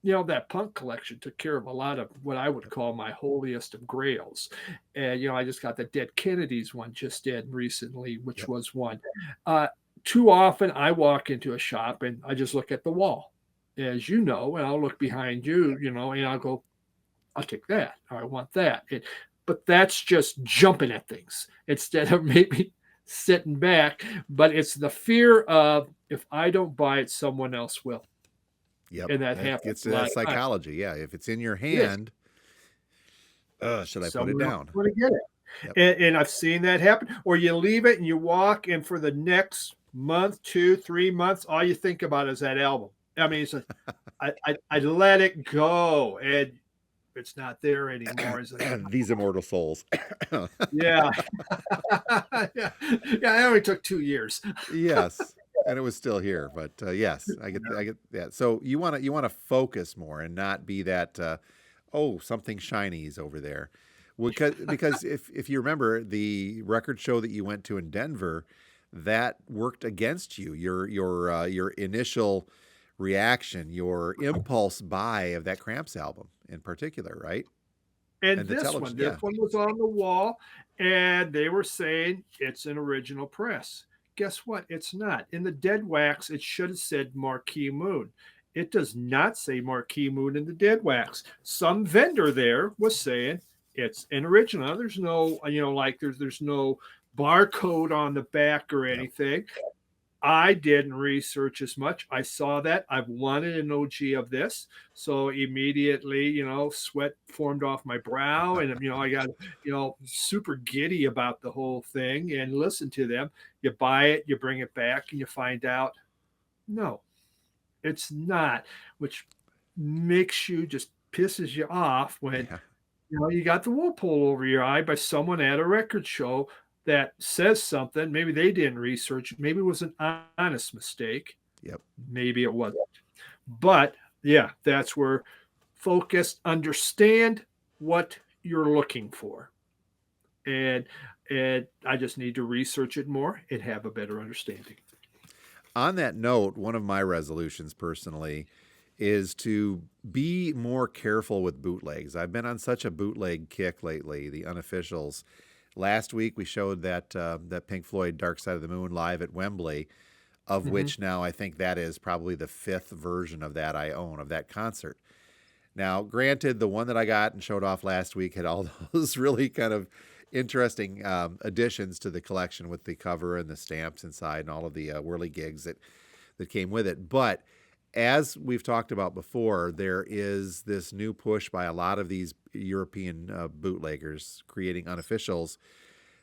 that punk collection took care of a lot of what I would call my holiest of grails. And, I just got the Dead Kennedys one just did recently, which was one. Too often I walk into a shop and I just look at the wall, as you know, and I'll look behind you, and I'll go, I'll take that, or I want that. But that's just jumping at things instead of maybe sitting back. But it's the fear of, if I don't buy it, someone else will. Yep. And that happens. It's that psychology. Yeah. If it's in your hand, should I put it down? Want to get it. Yep. And I've seen that happen. Or you leave it and you walk, and for the next month, 2-3 months, all you think about is that album. I mean, it's I let it go, and it's not there anymore. These immortal souls. Yeah. Yeah. It only took 2 years. Yes. And it was still here, but yes, I get that. So you want to focus more and not be that, something shiny is over there. Because if you remember the record show that you went to in Denver, that worked against you. Your initial reaction, your impulse buy of that Cramps album in particular, right? And And the television, this yeah, one was on the wall, and they were saying it's an original press. Guess what? It's not. In the dead wax, it should have said Marquee Moon. It does not say Marquee Moon in the dead wax. Some vendor there was saying it's an original. There's no, like there's no barcode on the back or yep, anything. I didn't research as much. I saw that. I've wanted an OG of this. So immediately, sweat formed off my brow. And, I got, super giddy about the whole thing and listen to them. You buy it, you bring it back, and you find out, no, it's not, which makes you just pisses you off when yeah, you got the wool pulled over your eye by someone at a record show that says something. Maybe they didn't research. Maybe it was an honest mistake. yep. Maybe it wasn't. But yeah, that's where focus, understand what you're looking for. And I just need to research it more and have a better understanding. On that note, one of my resolutions personally is to be more careful with bootlegs. I've been on such a bootleg kick lately, the unofficials. Last week we showed that Pink Floyd Dark Side of the Moon live at Wembley, of Mm-hmm. which now I think that is probably the fifth version of that I own of that concert. Now, granted, the one that I got and showed off last week had all those really kind of interesting additions to the collection with the cover and the stamps inside and all of the whirly gigs that came with it. But as we've talked about before, there is this new push by a lot of these European bootleggers creating unofficials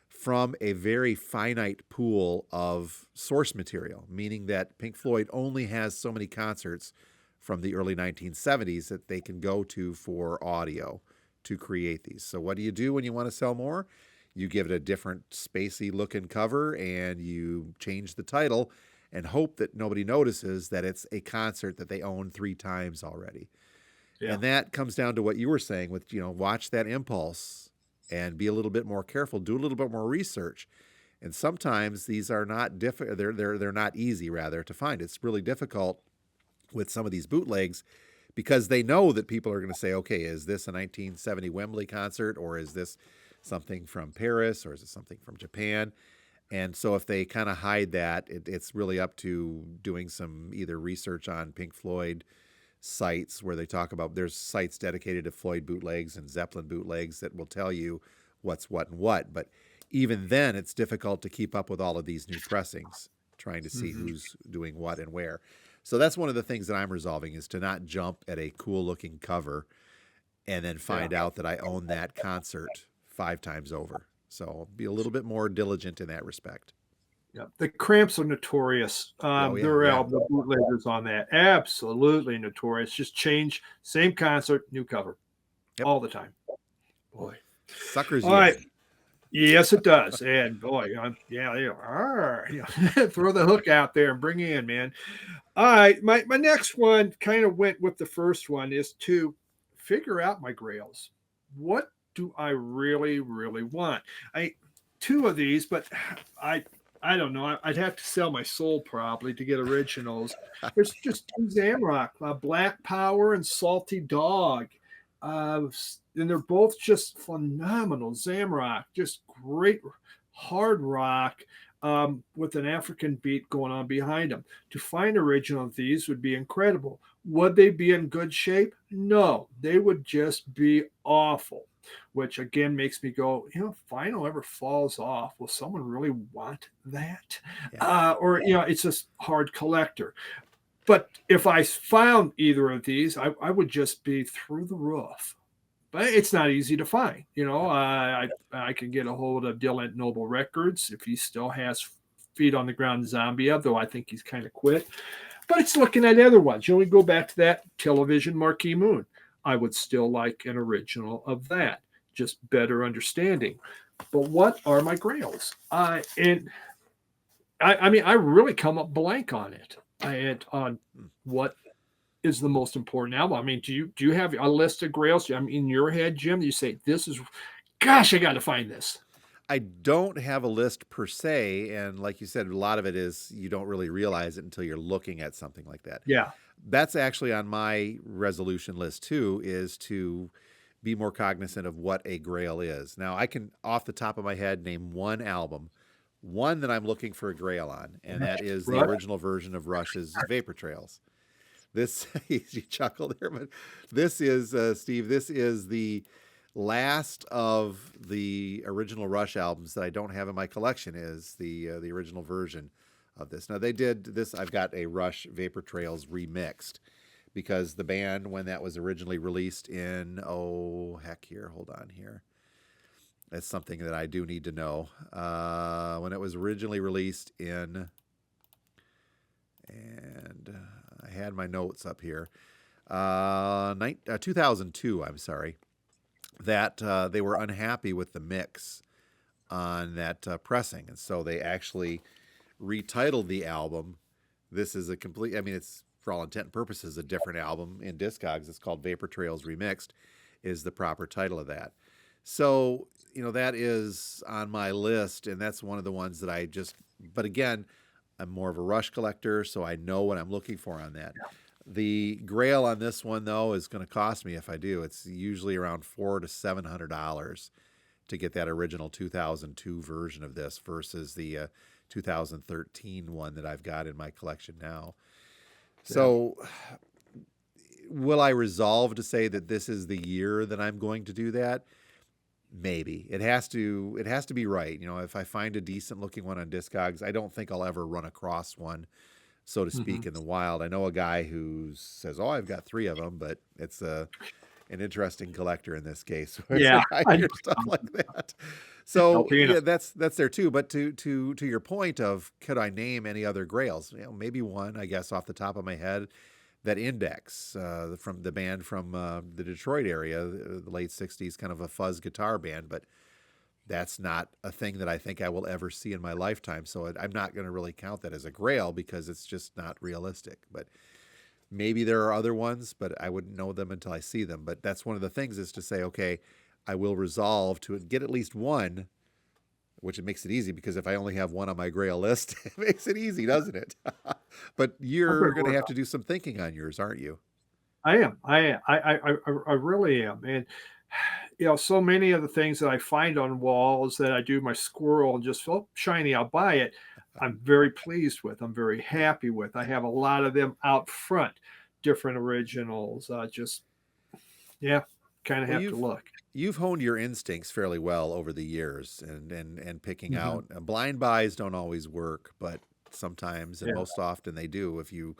from a very finite pool of source material, meaning that Pink Floyd only has so many concerts from the early 1970s that they can go to for audio to create these. So what do you do when you want to sell more? You give it a different spacey looking cover and you change the title and hope that nobody notices that it's a concert that they own 3 times already. Yeah. And that comes down to what you were saying with, watch that impulse and be a little bit more careful, do a little bit more research. And sometimes these are not they're not easy rather to find. It's really difficult with some of these bootlegs because they know that people are going to say, okay, is this a 1970 Wembley concert or is this something from Paris or is it something from Japan? And so if they kind of hide that, it's really up to doing some either research on Pink Floyd sites where they talk about there's sites dedicated to Floyd bootlegs and Zeppelin bootlegs that will tell you what's what and what. But even then, it's difficult to keep up with all of these new pressings, trying to see Mm-hmm. who's doing what and where. So that's one of the things that I'm resolving is to not jump at a cool looking cover and then find Yeah. out that I own that concert 5 times over. So I'll be a little bit more diligent in that respect. Yeah, the Cramps are notorious. Oh yeah, Their yeah. album, the bootleggers on that, absolutely notorious. Just change, same concert, new cover, Yep. all the time. Boy. Suckers All you right. in. Yes, it does. And boy, yeah, they are. Throw the hook out there and bring in, man. All right. My next one kind of went with the first one is to figure out my grails. What do I really, really want? I two of these, but I I don't know. I'd have to sell my soul probably to get originals. There's just two Zamrock, Black Power and Salty Dog. And they're both just phenomenal. Zamrock, just great hard rock with an African beat going on behind them. To find original of these would be incredible. Would they be in good shape? No, they would just be awful, which again makes me go, if vinyl ever falls off, will someone really want that? Yeah. Or, it's a hard collector. But if I found either of these, I would just be through the roof. But it's not easy to find. Yep. I can get a hold of Dylan Noble Records if he still has feet on the ground in Zambia, though I think he's kind of quit. But it's looking at other ones. We go back to that television Marquee Moon. I would still like an original of that, just better understanding. But what are my grails? I really come up blank on it. On what is the most important album. I mean, do you have a list of grails? I mean, in your head, Jim, you say this is gosh, I got to find this. I don't have a list per se, and like you said, a lot of it is you don't really realize it until you're looking at something like that. Yeah. That's actually on my resolution list too, is to be more cognizant of what a grail is. Now, I can off the top of my head name one album, one that I'm looking for a grail on, and that is the Right. original version of Rush's Vapor Trails. This you chuckle there, but this is Steve. This is the last of the original Rush albums that I don't have in my collection. Is the original version of this. Now they did this. I've got a Rush Vapor Trails remixed because the band, when that was originally released in hold on here. That's something that I do need to know. When it was originally released in, and I had my notes up here, 2002, I'm sorry, that they were unhappy with the mix on that pressing. And so they actually retitled the album. This is a complete, I mean, it's for all intent and purposes a different album in Discogs. It's called Vapor Trails Remixed, is the proper title of that. So, that is on my list, and that's one of the ones that but again, I'm more of a Rush collector, so I know what I'm looking for on that. The grail on this one, though, is going to cost me if I do. It's usually around $400 to $700 to get that original 2002 version of this versus the 2013 one that I've got in my collection now. So, will I resolve to say that this is the year that I'm going to do that? Maybe. It has to be right. If I find a decent looking one on Discogs, I don't think I'll ever run across one, so to speak, in the wild. I know a guy who says, "Oh, I've got 3 of them," but it's an interesting collector in this case. Yeah, I hear stuff like that. So that's there too. But to your point of could I name any other grails? Maybe one, I guess, off the top of my head. That Index from the band from the Detroit area, the late 60s, kind of a fuzz guitar band, but that's not a thing that I think I will ever see in my lifetime. So I'm not going to really count that as a grail because it's just not realistic. But maybe there are other ones, but I wouldn't know them until I see them. But that's one of the things is to say, okay, I will resolve to get at least one, which it makes it easy because if I only have one on my grail list, it makes it easy, doesn't it? But you're going to have to do some thinking on yours, aren't you? I am. I really am. And so many of the things that I find on walls that I do my squirrel and just feel shiny, I'll buy it. I'm very pleased with. I'm very happy with. I have a lot of them out front, different originals. Kind of have to look. You've honed your instincts fairly well over the years, and picking out blind buys don't always work, but sometimes and most often they do. If you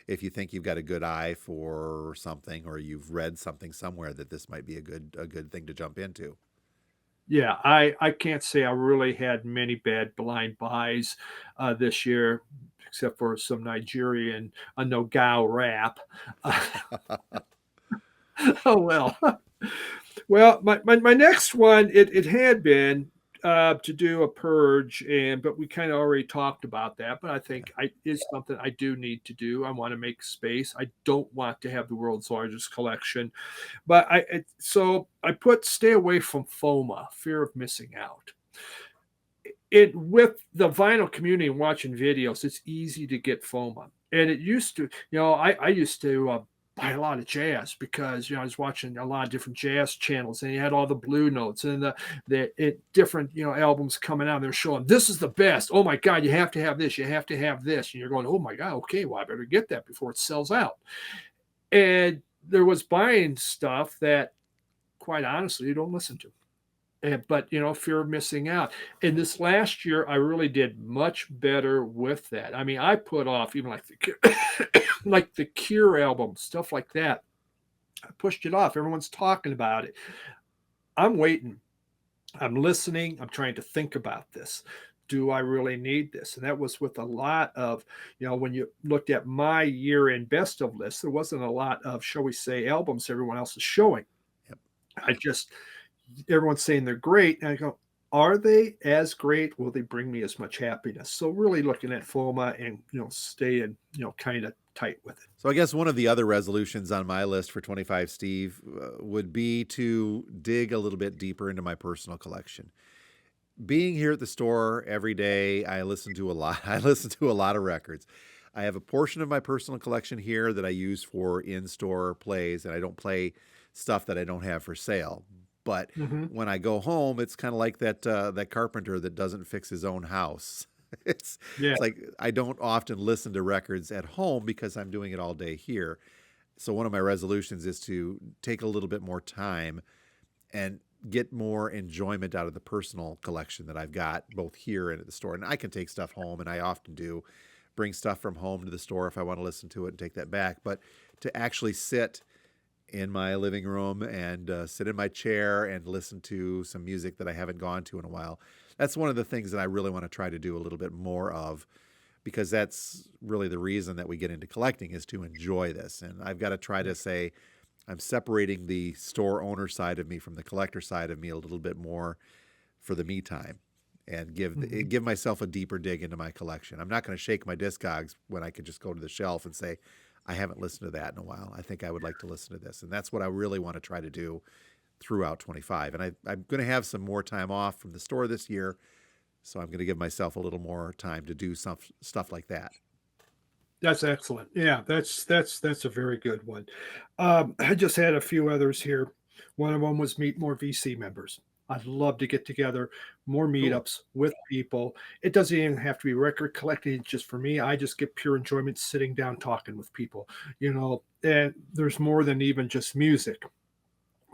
think you've got a good eye for something, or you've read something somewhere that this might be a good thing to jump into. Yeah, I can't say I really had many bad blind buys this year, except for some Nigerian no-gow rap. Oh well. Well, my next one, it had been to do a purge, but we kind of already talked about that. But I think it's something I do need to do. I want to make space. I don't want to have the world's largest collection, but so I put stay away from FOMA, fear of missing out. With the vinyl community and watching videos, it's easy to get FOMA, and it used to. I used to. Buy a lot of jazz because I was watching a lot of different jazz channels, and you had all the blue notes and the different albums coming out. They're showing this is the best. Oh my God, you have to have this. You have to have this. And you're going, oh my God, okay, well I better get that before it sells out. And there was buying stuff that, quite honestly, you don't listen to. But fear of missing out. And this last year, I really did much better with that. I mean, I put off even like the Cure album, stuff like that. I pushed it off. Everyone's talking about it. I'm waiting. I'm listening. I'm trying to think about this. Do I really need this? And that was with a lot of, when you looked at my year-end best of list, there wasn't a lot of, shall we say, albums everyone else is showing. Yep. Everyone's saying they're great. And I go, are they as great? Will they bring me as much happiness? So really looking at FOMA and, staying, kind of tight with it. So I guess one of the other resolutions on my list for 25, Steve, would be to dig a little bit deeper into my personal collection. Being here at the store every day, I listen to a lot. I listen to a lot of records. I have a portion of my personal collection here that I use for in-store plays, and I don't play stuff that I don't have for sale. But Hmm. when I go home, it's kind of like that carpenter that doesn't fix his own house. It's Yeah. it's like I don't often listen to records at home because I'm doing it all day here. So one of my resolutions is to take a little bit more time and get more enjoyment out of the personal collection that I've got both here and at the store. And I can take stuff home, and I often do bring stuff from home to the store if I want to listen to it and take that back. But to actually sit in my living room and sit in my chair and listen to some music that I haven't gone to in a while, that's one of the things that I really want to try to do a little bit more of, because that's really the reason that we get into collecting, is to enjoy this. And I've got to try to say, I'm separating the store owner side of me from the collector side of me a little bit more for the me time, and Hmm. give myself a deeper dig into my collection. I'm not going to shake my Discogs when I could just go to the shelf and say, I haven't listened to that in a while. I think I would like to listen to this. And that's what I really want to try to do throughout 25. And I'm going to have some more time off from the store this year, so I'm going to give myself a little more time to do some stuff like that. That's excellent. Yeah, that's a very good one. I just had a few others here. One of them was meet more VC members. I'd love to get together more Cool. meetups with people. It doesn't even have to be record collecting just for me. I just get pure enjoyment sitting down talking with people. And there's more than even just music.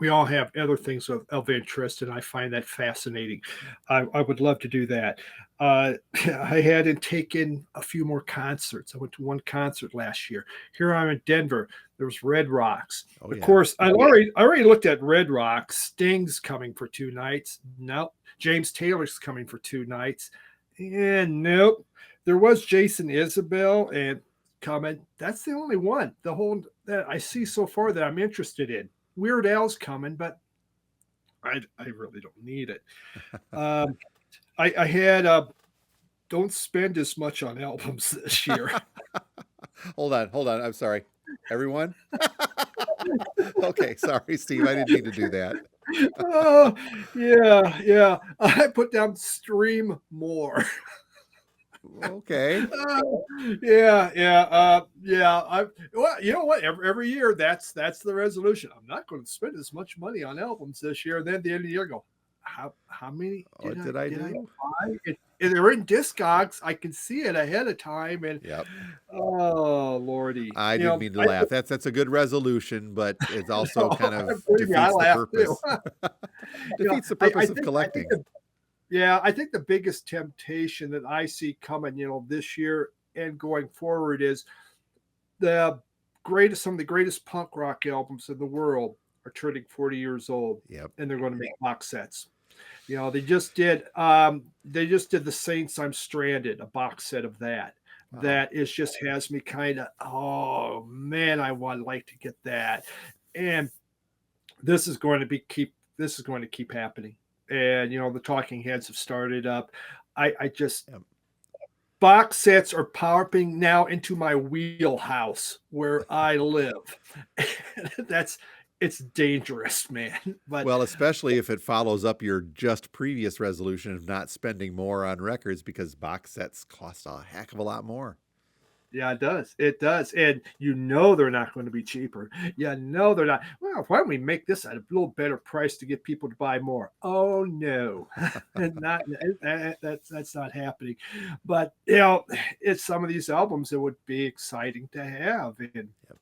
We all have other things of interest, and I find that fascinating. I would love to do that. I hadn't taken a few more concerts. I went to one concert last year. Here I'm in Denver. There was Red Rocks. Oh, Of yeah. course, I already looked at Red Rocks. Sting's coming for 2 nights. Nope. James Taylor's coming for 2 nights. And nope. There was Jason Isabel and coming. That's the only one. The whole that I see so far that I'm interested in. Weird Al's coming, but I really don't need it. Um, I had don't spend as much on albums this year. Hold on, hold on. I'm sorry. Everyone? Okay, sorry, Steve. I didn't mean to do that. Oh, yeah, yeah. I put down stream more. Okay. Yeah, yeah, yeah. Well, you know what? Every year, that's the resolution. I'm not going to spend as much money on albums this year. And then at the end of the year, I go, how many What did did I I did I do? buy? And they're in Discogs. I can see it ahead of time, and Yep. oh lordy, I didn't mean to I laugh. That's a good resolution, but it also kind of believe me, I defeats the laugh too. purpose. you know, Defeats the I, I purpose of think I think collecting. the Yeah, I think the biggest temptation that I see coming, this year and going forward is the some of the greatest punk rock albums in the world are turning 40 years old, Yep. and they're going to make box sets. They just did the Saints I'm Stranded, a box set of that. Wow. That is just has me kind of, oh man, I would like to get that. And this is going to keep happening. And the Talking Heads have started up. I just Yep. box sets are popping now into my wheelhouse where I live. That's it's dangerous, man. But Well, especially if it follows up your just previous resolution of not spending more on records, because box sets cost a heck of a lot more. yeah, it does. It does. And they're not going to be cheaper. They're not. Well, why don't we make this at a little better price to get people to buy more? Oh no. not that's not happening. But it's some of these albums that would be exciting to have. And Yep.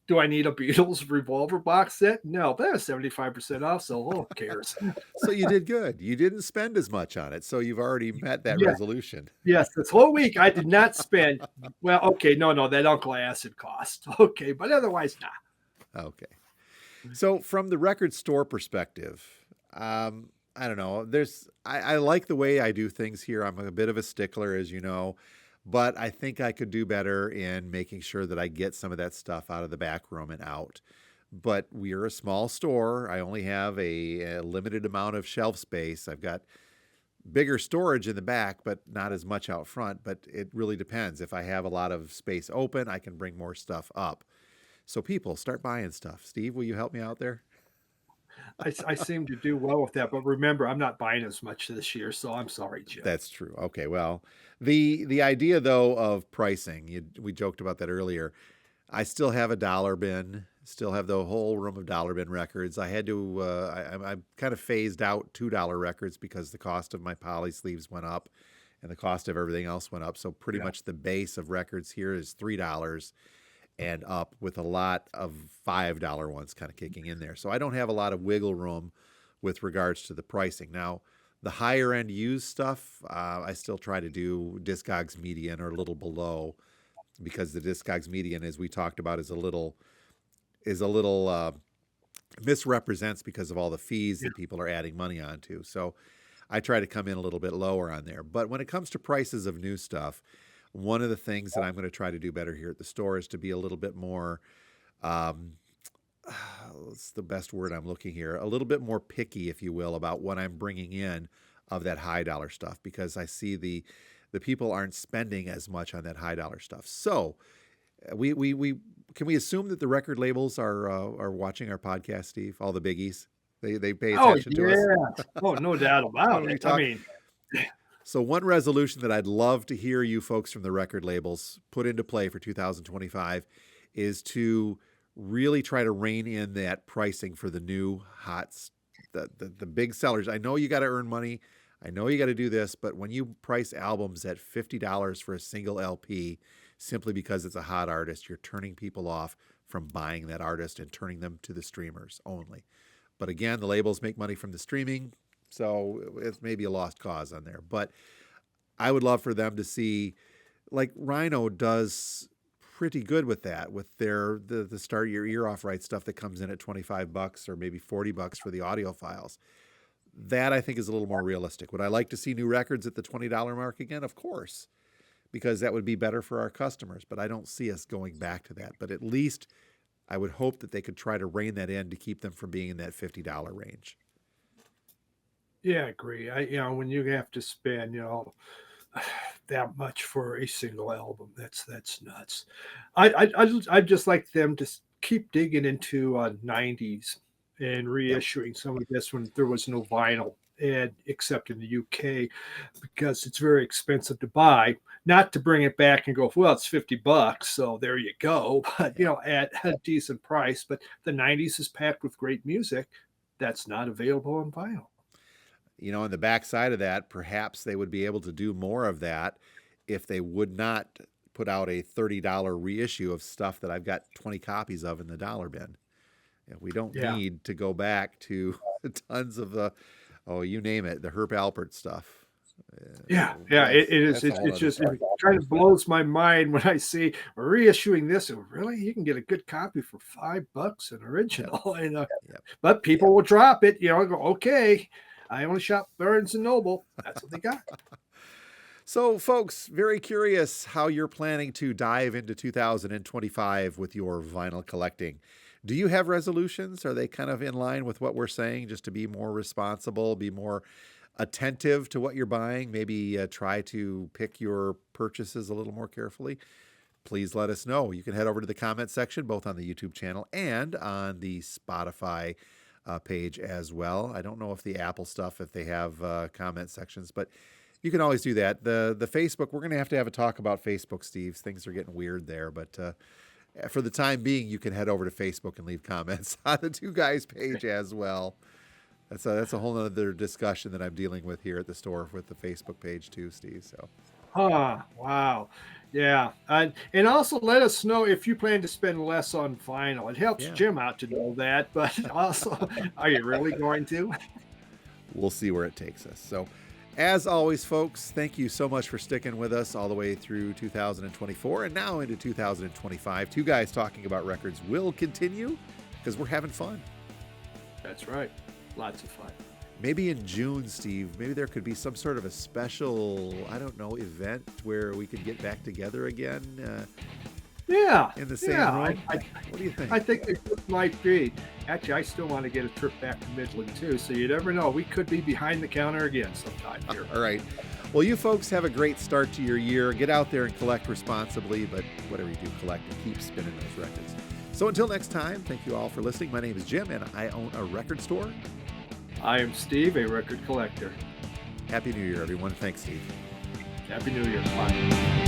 do I need a Beatles Revolver box set? No, but that's 75% off, so who cares? So you did good. You didn't spend as much on it, so you've already met that Yeah, resolution. yes, this whole week I did not spend. Well, okay, no, that Uncle Acid cost. Okay, but otherwise, not. Okay. So from the record store perspective, I don't know. I like the way I do things here. I'm a bit of a stickler, as you know, but I think I could do better in making sure that I get some of that stuff out of the back room and out. But we are a small store. I only have a limited amount of shelf space. I've got bigger storage in the back, but not as much out front. But it really depends. If I have a lot of space open, I can bring more stuff up. So people start buying stuff. Steve, will you help me out there? I seem to do well with that, but remember, I'm not buying as much this year, so I'm sorry, Jim. That's true. Okay, well, the idea though of pricing, we joked about that earlier. I still have a dollar bin, still have the whole room of dollar bin records. I had to, I kind of phased out $2 records because the cost of my poly sleeves went up and the cost of everything else went up. So pretty Yeah. much the base of records here is $3 and up, with a lot of $5 ones kind of kicking in there. So I don't have a lot of wiggle room with regards to the pricing. Now, the higher end used stuff, I still try to do Discogs median or a little below, because the Discogs median, as we talked about, is a little misrepresents because of all the fees Yeah. that people are adding money onto. So I try to come in a little bit lower on there. But when it comes to prices of new stuff, one of the things that I'm going to try to do better here at the store is to be a little bit more, um, what's the best word I'm looking here? A little bit more picky, if you will, about what I'm bringing in of that high dollar stuff, because I see the people aren't spending as much on that high dollar stuff. So we can we assume that the record labels are watching our podcast, Steve? All the biggies, they pay Oh, attention to us yeah. Oh, no doubt when about we it. I talk. mean, So one resolution that I'd love to hear you folks from the record labels put into play for 2025 is to really try to rein in that pricing for the new hots, the big sellers. I know you got to earn money. I know you got to do this, but when you price albums at $50 for a single LP simply because it's a hot artist, you're turning people off from buying that artist and turning them to the streamers only. But again, the labels make money from the streaming, so it's maybe a lost cause on there. But I would love for them to see, like Rhino does pretty good with that, with the start your ear off right stuff that comes in at $25 or maybe $40 for the audio files. That I think is a little more realistic. Would I like to see new records at the $20 mark again? Of course, because that would be better for our customers. But I don't see us going back to that. But at least I would hope that they could try to rein that in to keep them from being in that $50 range. yeah, I agree. When you have to spend, that much for a single album, that's nuts. I'd just like them to keep digging into 90s and Yep. reissuing some of this when there was no vinyl, and except in the UK, because it's very expensive to buy. Not to bring it back and go, well, it's $50, so there you go. But at a decent price. But the 90s is packed with great music that's not available on vinyl. On the backside of that, perhaps they would be able to do more of that if they would not put out a $30 reissue of stuff that I've got 20 copies of in the dollar bin. We don't Yeah. need to go back to tons of you name it, the Herb Alpert stuff. Yeah, it is. That's a whole It's other just it story. kind of blows my mind when I see we're reissuing this, and really, you can get a good copy for $5 an Yep. original. Yep. But people will drop it. And go, okay, I only shop Barnes and Noble. That's what they got. So, folks, very curious how you're planning to dive into 2025 with your vinyl collecting. Do you have resolutions? Are they kind of in line with what we're saying, just to be more responsible, be more attentive to what you're buying, maybe try to pick your purchases a little more carefully? Please let us know. You can head over to the comment section, both on the YouTube channel and on the Spotify page as well. I don't know if the Apple stuff, if they have comment sections, but you can always do that. The Facebook, we're going to have a talk about Facebook, Steve. Things are getting weird there, but for the time being, you can head over to Facebook and leave comments on the Two Guys page as well. That's a whole other discussion that I'm dealing with here at the store with the Facebook page too, Steve. So, Wow. Yeah. And also let us know if you plan to spend less on vinyl. It helps yeah, Jim out to know that, but also, are you really going to? we'll see where it takes us. So, as always, folks, thank you so much for sticking with us all the way through 2024 and now into 2025. Two Guys Talking About Records will continue because we're having fun. That's right. Lots of fun. Maybe in June, Steve, maybe there could be some sort of a special, I don't know, event where we could get back together again. Yeah, in the same yeah. room? What do you think? I think it might be. Actually, I still want to get a trip back to Midland too. So you never know. We could be behind the counter again sometime here. All right. Well, you folks have a great start to your year. Get out there and collect responsibly, but whatever you do, collect and keep spinning those records. So until next time, thank you all for listening. My name is Jim, and I own a record store. I am Steve, a record collector. Happy New Year, everyone. Thanks, Steve. Happy New Year. Bye.